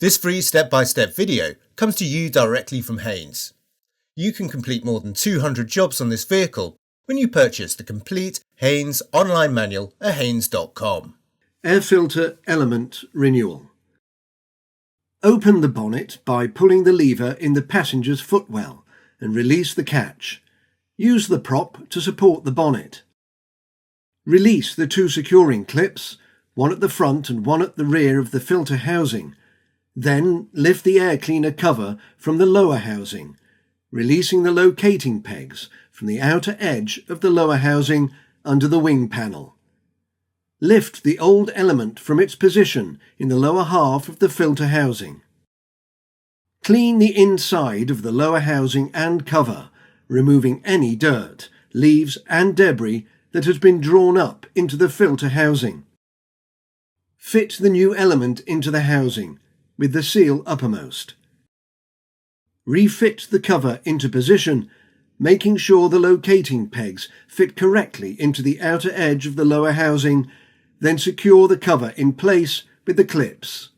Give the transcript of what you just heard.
This free step-by-step video comes to you directly from Haynes. You can complete more than 200 jobs on this vehicle when you purchase the complete Haynes online manual at haynes.com. Air filter element renewal. Open the bonnet by pulling the lever in the passenger's footwell and release the catch. Use the prop to support the bonnet. Release the two securing clips, one at the front and one at the rear of the filter housing. Then lift the air cleaner cover from the lower housing, releasing the locating pegs from the outer edge of the lower housing under the wing panel. Lift the old element from its position in the lower half of the filter housing. Clean the inside of the lower housing and cover, removing any dirt, leaves and debris that has been drawn up into the filter housing. Fit the new element into the housing, with the seal uppermost. Refit the cover into position, making sure the locating pegs fit correctly into the outer edge of the lower housing, then secure the cover in place with the clips.